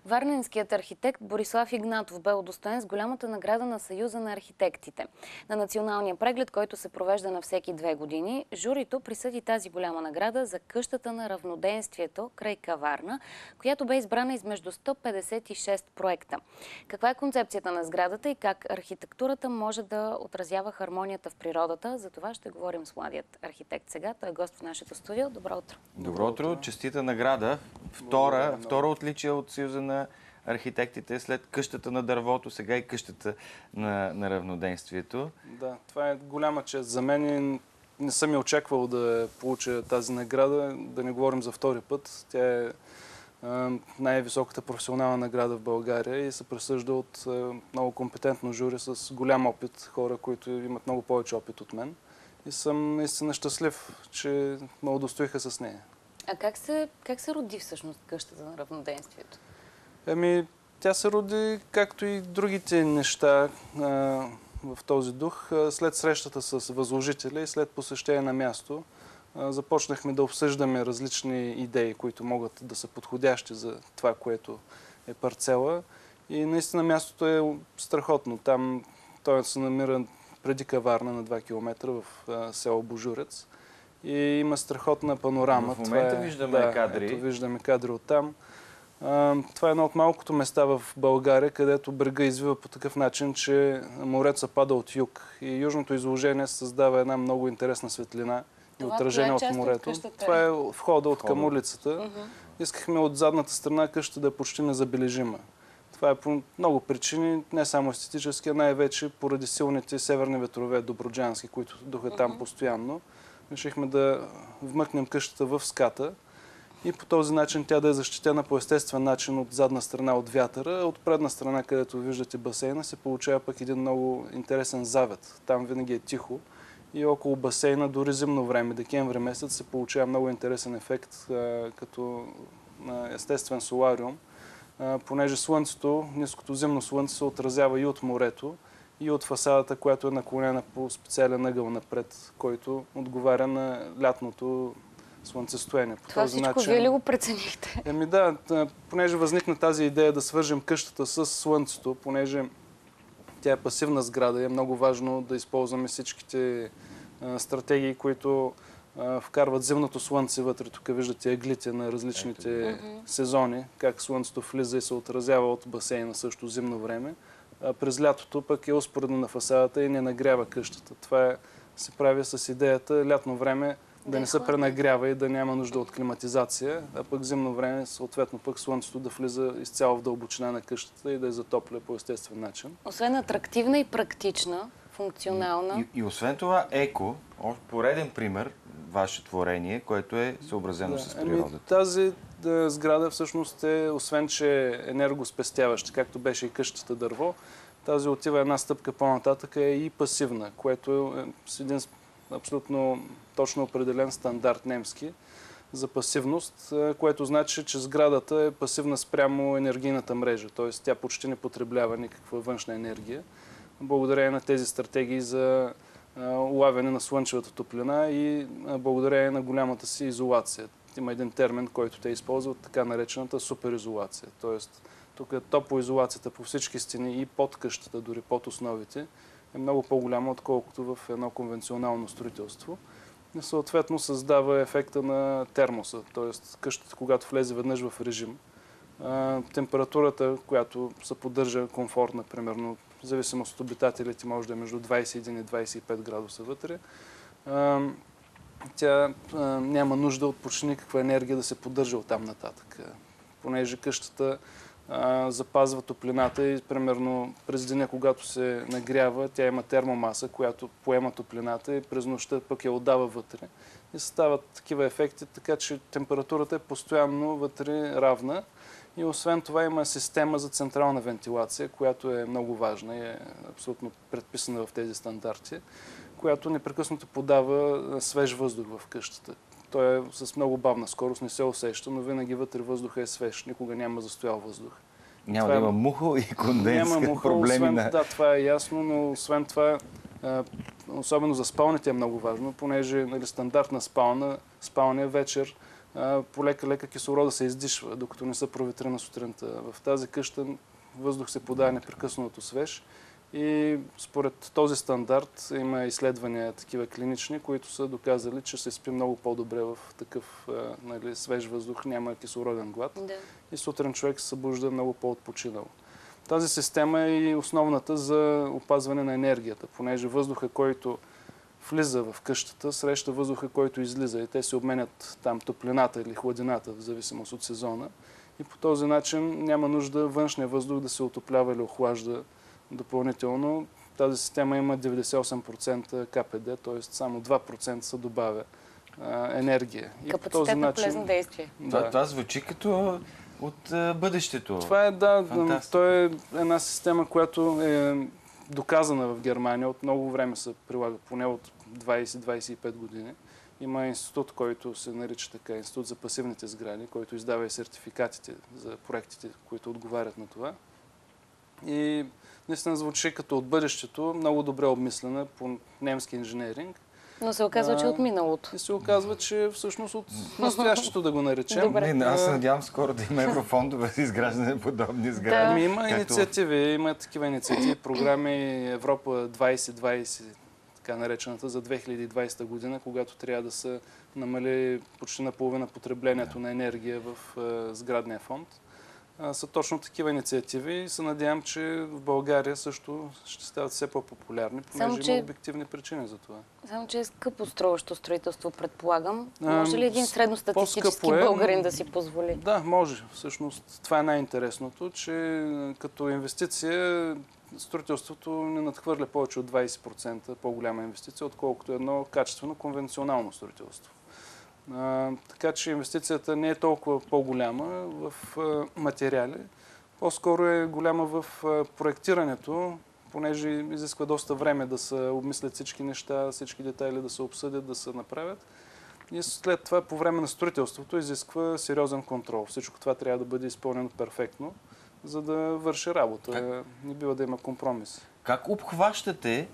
Варненският архитект Борислав Игнатов бе удостоен с голямата награда на Съюза на архитектите. На националния преглед, който се провежда на всеки 2 години, журито присъди тази голяма награда за къщата на равноденствието край Каварна, която бе избрана измежду 156 проекта. Каква е концепцията на сградата и как архитектурата може да отразява хармонията в природата? За това ще говорим с младият архитект сега. Той е гост в нашето студио. Добро утро! Добро утро! Честита награда. Второ отличие от Съюза на архитектите след къщата на дървото, сега и къщата на равноденствието. Да, това е голяма чест за мен и не съм и очаквал да получа тази награда, да не говорим за втори път. Тя е най-високата професионална награда в България и се присъжда от много компетентно жури с голям опит, хора, които имат много повече опит от мен. И съм наистина щастлив, че ме удостоиха с нея. А как се роди всъщност къщата на равноденствието? Тя се роди, както и другите неща в този дух, след срещата с възложителя и след посещение на място. Започнахме да обсъждаме различни идеи, които могат да са подходящи за това, което е парцела. И наистина мястото е страхотно. Там той се намира преди Каварна на 2 км в село Божурец. И има страхотна панорама. В момента виждаме кадри. Ето, виждаме кадри оттам. Това е едно от малкото места в България, където брега извива по такъв начин, че морето пада от юг. И южното изложение създава една много интересна светлина и отражение от морето. Това е входа от към улицата. Искахме от задната страна къщата да е почти незабележима. Това е по много причини, не само естетически, а най-вече поради силните северни ветрове добруджански, които духа там постоянно. Решихме да вмъкнем къщата в ската и по този начин тя да е защитена по естествен начин от задна страна от вятъра, а от предна страна, където виждате басейна, се получава пък един много интересен завет. Там винаги е тихо и около басейна дори зимно време, декември месец, се получава много интересен ефект като естествен солариум, понеже слънцето, ниското зимно слънце се отразява и от морето, и от фасадата, която е наклонена по специален ъгъл напред, който отговаря на лятното слънцестояние. Това всичко вие ли го преценихте? Да, понеже възникна тази идея да свържем къщата с слънцето, понеже тя е пасивна сграда и е много важно да използваме всичките стратегии, които вкарват зимното слънце вътре. Тук виждате ъглите на различните сезони, как слънцето влиза и се отразява от басейна също зимно време. През лятото пък е успоредно на фасадата и не нагрява къщата. Това се прави с идеята лятно време да не се пренагрява и да няма нужда от климатизация, а пък зимно време съответно пък слънцето да влиза изцяло в дълбочина на къщата и да я затопля по естествен начин. Освен атрактивна и практична, функционална. И освен това еко, пореден пример, ваше творение, което е съобразено с природата. Тази сграда всъщност е, освен че е енергоспестяваща, както беше и къщата дърво, тази отива една стъпка по-нататък е и пасивна, което е с един абсолютно точно определен стандарт немски за пасивност, което значи, че сградата е пасивна спрямо енергийната мрежа, т.е. тя почти не потреблява никаква външна енергия, благодарение на тези стратегии за улавяне на слънчевата топлина и благодарение на голямата си изолация. Има един термин, който те използват, така наречената суперизолация. Тоест, тук топлоизолацията по всички стени и под къщата, дори под основите, е много по-голяма, отколкото в едно конвенционално строителство. И съответно създава ефекта на термоса. Тоест, къщата, когато влезе веднъж в режим, температурата, която се поддържа комфортна, примерно, в зависимост от обитателите, може да е между 21 и 25 градуса вътре, тя няма нужда от почти никаква енергия да се поддържа оттам нататък. Понеже къщата запазва топлината и примерно през деня, когато се нагрява, тя има термомаса, която поема топлината и през нощта пък я отдава вътре. И се стават такива ефекти, така че температурата е постоянно вътре равна. И освен това има система за централна вентилация, която е много важна и е абсолютно предписана в тези стандарти, която непрекъснато подава свеж въздух в къщата. Той е с много бавна скорост, не се усеща, но винаги вътре въздуха е свеж, никога няма застоял въздух. Няма да има мухо и конденс, няма мухо, проблеми Да, това е ясно, но освен това, особено за спалните е много важно, понеже стандартна спалня вечер полека-лека кислорода се издишва, докато не се проветри сутринта. В тази къща въздух се подава непрекъснато свеж и според този стандарт има изследвания такива клинични, които са доказали, че се спи много по-добре в такъв свеж въздух, няма кислороден глад. Да. И сутрин човек се събужда много по-отпочинал. Тази система е и основната за опазване на енергията, понеже въздуха, който влиза в къщата, среща въздуха, който излиза и те се обменят там топлината или хладината, в зависимост от сезона. И по този начин няма нужда външния въздух да се отоплява или охлажда допълнително. Тази система има 98% КПД, т.е. само 2% се добавя енергия. Капацитет на полезно действие. Да. Това звучи като от бъдещето. Това е, то е една система, която е доказана в Германия. От много време се прилага, поне от 20-25 години. Има институт, който се нарича така, Институт за пасивните сгради, който издава и сертификатите за проектите, които отговарят на това. И наистина звучи като от бъдещето, много добре обмислена по немски инженеринг. Но се оказва, че от миналото. И се оказва, че всъщност от настоящето да го наречем. Добре. Аз се надявам скоро да има еврофондове за изграждане на подобни сгради. Има инициативи, има такива инициативи, програми Европа 2020, така наречената за 2020 година, когато трябва да се намали почти наполовина потреблението на енергия в сградния фонд. Са точно такива инициативи и се надявам, че в България също ще стават все по-популярни, понеже има обективни причини за това. Само, че е скъпо струващо строителство, предполагам. Може ли един средностатистически българин да си позволи? Да, може. Всъщност това е най-интересното, че като инвестиция строителството не надхвърля повече от 20% по-голяма инвестиция, отколкото едно качествено конвенционално строителство. Така че инвестицията не е толкова по-голяма в материали, по-скоро е голяма в проектирането, понеже изисква доста време да се обмислят всички неща, всички детайли да се обсъдят, да се направят. И след това по време на строителството изисква сериозен контрол. Всичко това трябва да бъде изпълнено перфектно, за да върши работа. Не бива да има компромис. Как обхващате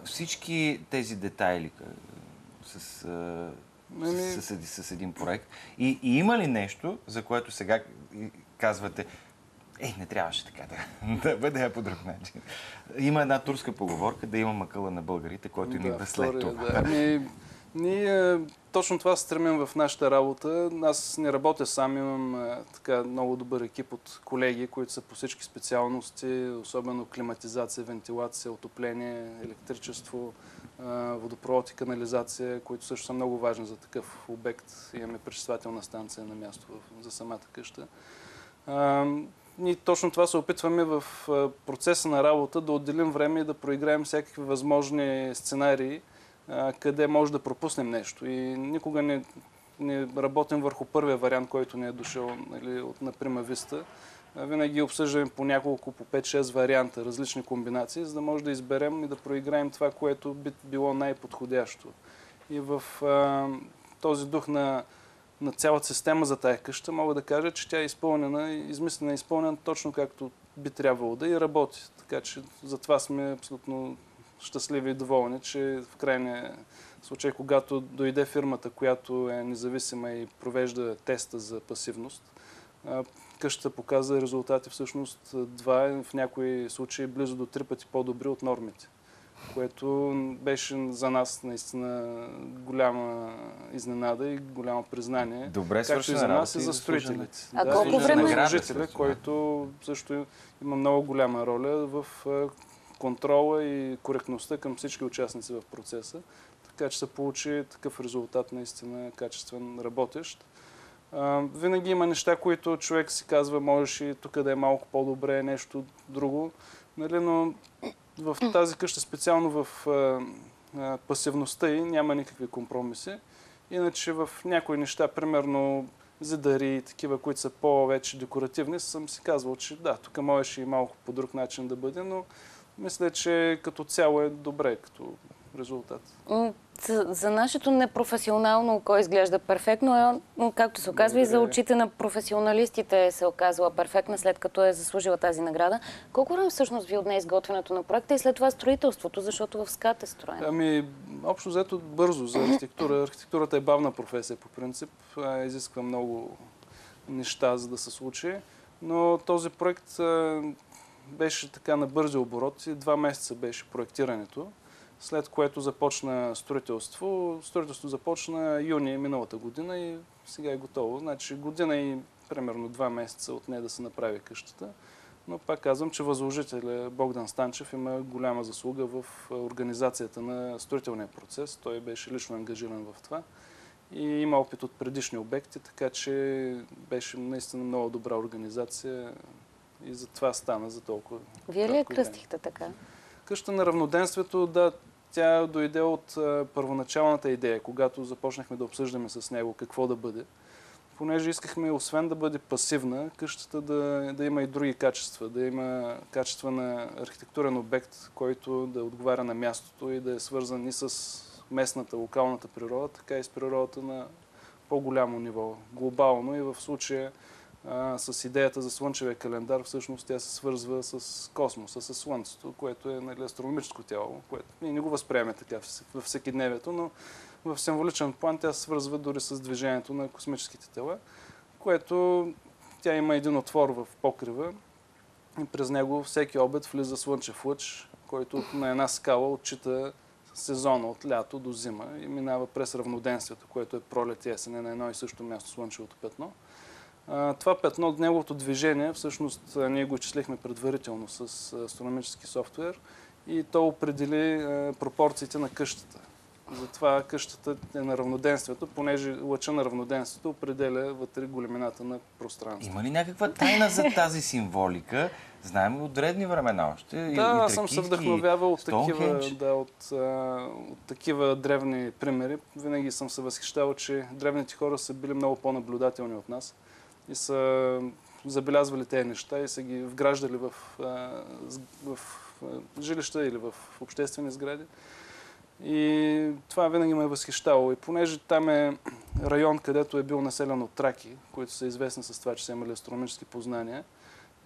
всички тези детайли с един проект? И има ли нещо, за което сега казвате, не трябваше така да бъде по друг начин? Има една турска поговорка, да има макъла на българите, който им идва след това. Ние точно това стремим в нашата работа. Аз не работя сам, имам много добър екип от колеги, които са по всички специалности, особено климатизация, вентилация, отопление, електричество, водопровод и канализация, които също са много важни за такъв обект. Имаме пречиствателна станция на място за самата къща. Ние точно това се опитваме в процеса на работа, да отделим време и да проиграем всякакви възможни сценарии, къде може да пропуснем нещо. И никога не работим върху първия вариант, който ни е дошъл на Прима Виста. Винаги обсъждаме по няколко, по 5-6 варианта, различни комбинации, за да може да изберем и да проиграем това, което би било най-подходящо. И в този дух на цялата система за тая къща мога да кажа, че тя е изпълнена, измислена и изпълнена точно както би трябвало да и работи. Така че затова сме абсолютно щастливи и доволни, че в крайния случай, когато дойде фирмата, която е независима и провежда теста за пасивност, къщата показа резултати всъщност 2, в някои случаи близо до 3 пъти по-добри от нормите, което беше за нас наистина голяма изненада и голямо признание. Добре както и за нас и за строителите. Колко време? Служителя, който също има много голяма роля в контрола и коректността към всички участници в процеса, така че се получи такъв резултат наистина качествен, работещ. Винаги има неща, които човек си казва, можеш и тук да е малко по-добре, нещо друго, но в тази къща, специално в пасивността й, няма никакви компромиси. Иначе в някои неща, примерно зидари и такива, които са по-вече декоративни, съм си казвал, че да, тук можеш и малко по друг начин да бъде, но мисля, че като цяло е добре, като резултат. За нашето непрофесионално око изглежда перфектно, но както се оказва и за очите на професионалистите се оказала перфектна, след като е заслужила тази награда. Колко време всъщност ви отне изготвянето на проекта и след това строителството, защото в СКАТ е строено? Общо взето бързо за архитектура. Архитектурата е бавна професия по принцип. Изисква много неща, за да се случи. Но този проект беше така на бързи обороти. 2 месеца беше проектирането, след което започна строителство. Строителството започна юни миналата година и сега е готово. Значи година и примерно 2 месеца отне да се направи къщата. Но пак казвам, че възложителят Богдан Станчев има голяма заслуга в организацията на строителния процес. Той беше лично ангажиран в това и има опит от предишни обекти, така че беше наистина много добра организация и затова стана за толкова. Вие ли я кръстихте така? Къща на равноденствието, да, тя дойде от първоначалната идея, когато започнахме да обсъждаме с него какво да бъде. Понеже искахме, освен да бъде пасивна, къщата да има и други качества, да има качества на архитектурен обект, който да отговаря на мястото и да е свързан и с местната, локалната природа, така и с природата на по-голямо ниво, глобално и в случая с идеята за слънчевия календар, всъщност тя се свързва с космоса, с Слънцето, което е астрономическо тяло, което ние не го възприемаме така във всекидневието, но в символичен план тя се свързва дори с движението на космическите тела, което тя има един отвор в покрива и през него всеки обед влиза слънчев лъч, който на една скала отчита сезона от лято до зима и минава през равноденствието, което е пролет и есен, на едно и също място слънчевото петно. Това петно, неговото движение, всъщност ние го изчислихме предварително с астрономически софтуер и то определи пропорциите на къщата. Затова къщата е на равноденствието, понеже лъча на равноденствието определя вътре големината на пространството. Има ли някаква тайна за тази символика? Знаем от древни времена още. Да, аз съм се вдъхновявал от такива древни примери. Винаги съм се възхищавал, че древните хора са били много по-наблюдателни от нас и са забелязвали тези неща и са ги вграждали в жилища или в обществени сгради. И това винаги ме е възхищавало. И понеже там е район, където е бил населен от траки, които са известни с това, че са имали астрономически познания,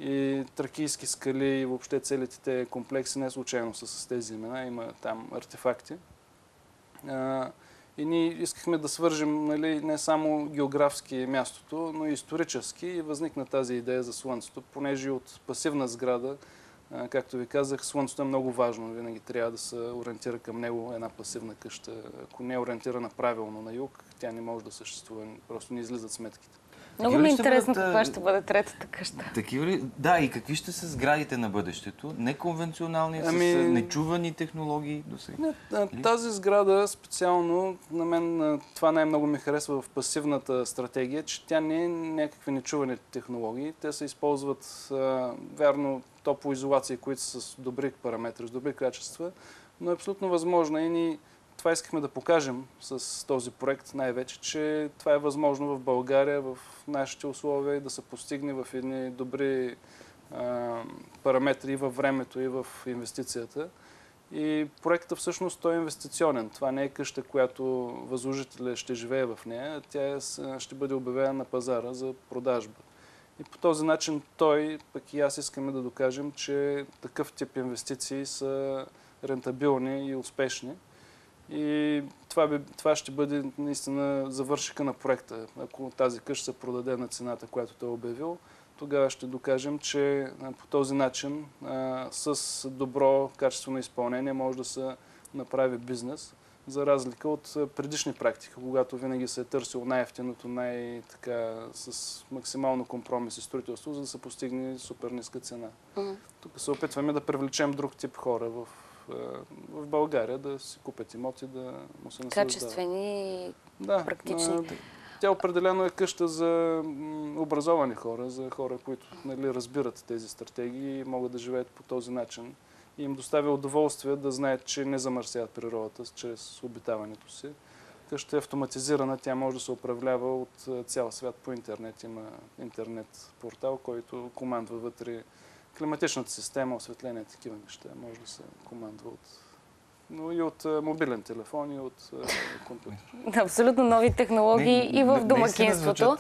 и тракийски скали и въобще целите те комплекси не случайно са с тези имена, има там артефакти. И ние искахме да свържем, нали, не само географски мястото, но и исторически, и възникна тази идея за Слънцето, понеже от пасивна сграда, както ви казах, Слънцето е много важно. Винаги трябва да се ориентира към него една пасивна къща. Ако не е ориентирана правилно на юг, тя не може да съществува. Просто не излизат сметките. Много ми е интересно каква ще бъде третата къща. Такива ли? Да, и какви ще са сградите на бъдещето? Неконвенционални, с нечувани технологии до сега? Тази сграда специално, на мен това най-много ми харесва в пасивната стратегия, че тя не е някакви нечувани технологии. Те се използват, вярно, топлоизолации, които са с добри параметри, с добри качества, но е абсолютно възможно и ние това искахме да покажем с този проект най-вече, че това е възможно в България, в нашите условия и да се постигне в едни добри параметри и във времето, и в инвестицията. И проектът всъщност той е инвестиционен. Това не е къща, която възложителят ще живее в нея, тя ще бъде обявена на пазара за продажба. И по този начин той, пък и аз искаме да докажем, че такъв тип инвестиции са рентабилни и успешни. И това ще бъде наистина завършика на проекта. Ако тази къща се продаде на цената, която той е обявил, тогава ще докажем, че по този начин с добро качествено изпълнение може да се направи бизнес, за разлика от предишни практики, когато винаги се е търсило най-ефтиното, с максимално компромис и строителство, за да се постигне супер ниска цена. Тук се опитваме да привлечем друг тип хора в България, да си купят имоти, да му се наслаждават. Качествени, практични. Тя определено е къща за образовани хора, за хора, които разбират тези стратегии и могат да живеят по този начин. И им доставя удоволствие да знаят, че не замърсяват природата чрез обитаването си. Къща е автоматизирана, тя може да се управлява от цял свят по интернет. Има интернет портал, който командва вътре климатичната система, осветление, такива неща. Може да се командва от но и от мобилен телефон, и от компютър. Абсолютно нови технологии и в домакинството.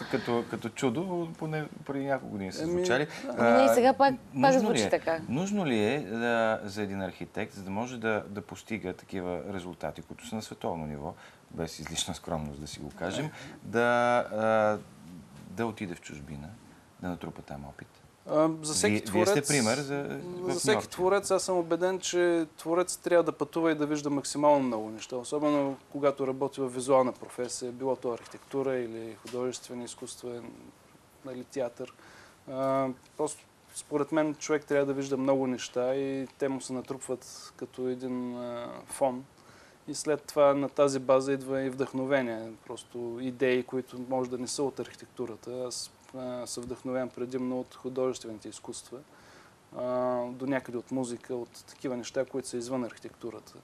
Като чудо, поне преди няколко години са звучали. И сега пак звучи така. Нужно ли е за един архитект, за да може да постига такива резултати, които са на световно ниво, без излишна скромност да си го кажем, да отиде в чужбина, да натрупа там опит? За всеки творец, Вие сте пример за всеки творец, аз съм убеден, че творец трябва да пътува и да вижда максимално много неща. Особено когато работи в визуална професия, било то архитектура или художествен изкуствен, нали, театър. Просто според мен човек трябва да вижда много неща и те му се натрупват като един фон. И след това на тази база идва и вдъхновение. Просто идеи, които може да не са от архитектурата. Аз съм вдъхновен предимно от художествените изкуства, до някъде от музика, от такива неща, които са извън архитектурата.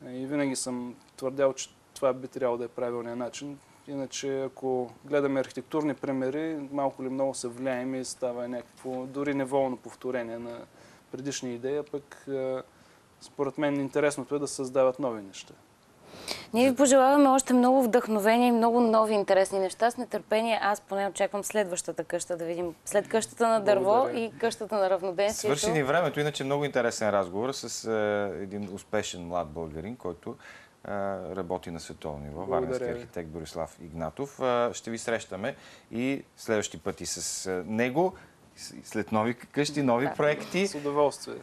И винаги съм твърдял, че това би трябвало да е правилният начин. Иначе, ако гледаме архитектурни примери, малко или много се влияем и става някакво, дори неволно повторение на предишни идеи, пък според мен интересното е да създават нови неща. Ние ви пожелаваме още много вдъхновение и много нови интересни неща. С нетърпение аз поне очаквам следващата къща, да видим след къщата на дърво и къщата на равноденствието. Свърши ни времето, иначе много интересен разговор с един успешен млад българин, който работи на световно ниво, варненски архитект Борислав Игнатов. Ще ви срещаме и следващи пъти с него, след нови къщи, нови проекти. С удоволствие.